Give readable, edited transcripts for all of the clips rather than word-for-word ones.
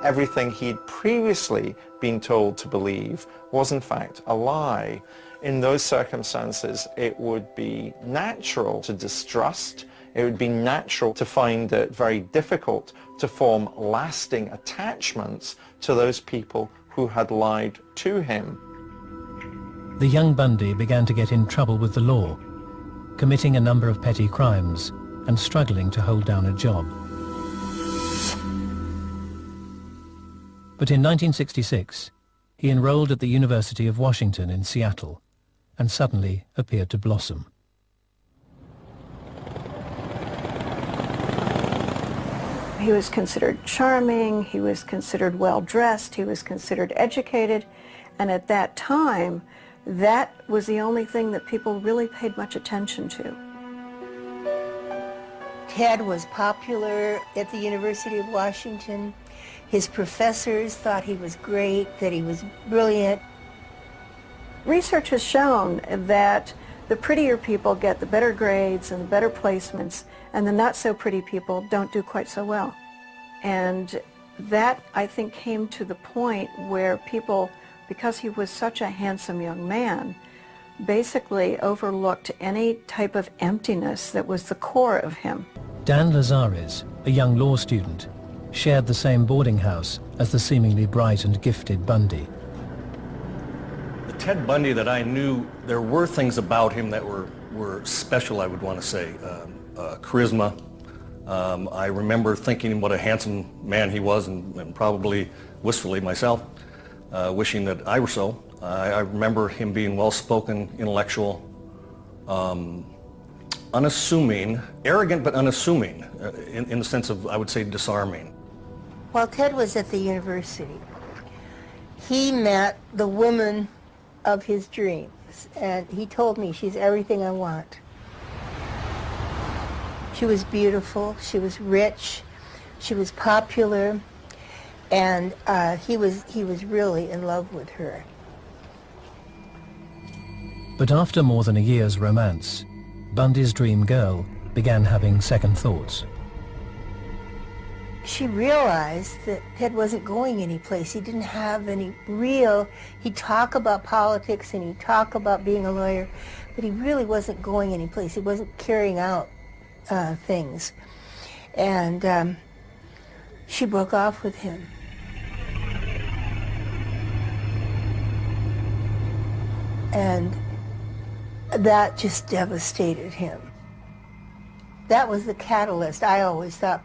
Everything he'd previously been told to believe was in fact a lie. In those circumstances, it would be natural to distrust. It would be natural to find it very difficult to form lasting attachments to those people who had lied to him. The young Bundy began to get in trouble with the law, committing a number of petty crimes and struggling to hold down a job. But in 1966, he enrolled at the University of Washington in Seattle and suddenly appeared to blossom. He was considered charming, he was considered well-dressed, he was considered educated, and at that time, that was the only thing that people really paid much attention to. Ted was popular at the University of Washington. His professors thought he was great, that he was brilliant. Research has shown that the prettier people get the better grades and the better placements, and the not so pretty people don't do quite so well. And that, I think, came to the point where people, because he was such a handsome young man, basically overlooked any type of emptiness that was the core of him. Dan Lazares, a young law student, shared the same boarding house as the seemingly bright and gifted Bundy. The Ted Bundy that I knew, there were things about him that were special, I would want to say. Charisma. I remember thinking what a handsome man he was, and probably wistfully myself, wishing that I were so. I remember him being well-spoken, intellectual, unassuming, arrogant but unassuming, in the sense of, I would say, disarming. While Ted was at the university, he met the woman of his dreams, and he told me, she's everything I want. She was beautiful, she was rich, she was popular, and he was really in love with her. But after more than a year's romance, Bundy's dream girl began having second thoughts. She realized that Ted wasn't going anyplace. He didn't have any real, he'd talk about politics and he'd talk about being a lawyer, but he really wasn't going anyplace. He wasn't carrying out things. And she broke off with him. And that just devastated him. That was the catalyst, I always thought.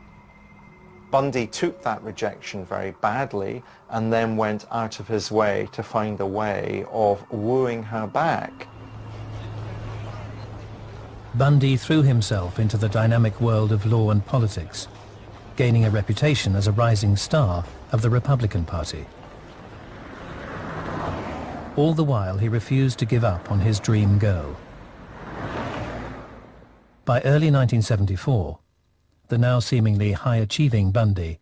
Bundy took that rejection very badly and then went out of his way to find a way of wooing her back. Bundy threw himself into the dynamic world of law and politics, gaining a reputation as a rising star of the Republican Party. All the while, he refused to give up on his dream girl. By early 1974, the now seemingly high-achieving Bundy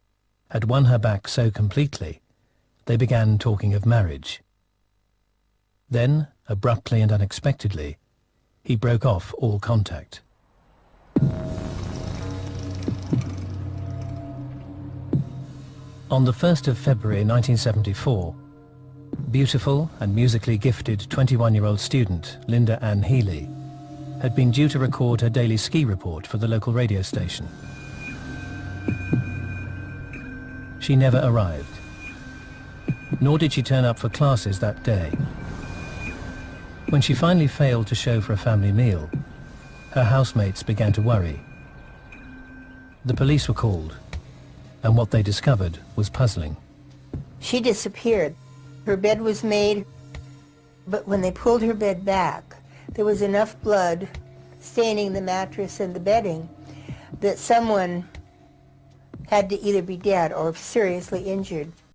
had won her back so completely, they began talking of marriage. Then, abruptly and unexpectedly, he broke off all contact. On the 1st of February 1974, beautiful and musically gifted 21-year-old student Linda Ann Healy had been due to record her daily ski report for the local radio station. She never arrived, nor did she turn up for classes that day. When she finally failed to show for a family meal, her housemates began to worry. The police were called, and what they discovered was puzzling. She disappeared. Her bed was made, but when they pulled her bed back, there was enough blood staining the mattress and the bedding that someone had to either be dead or seriously injured.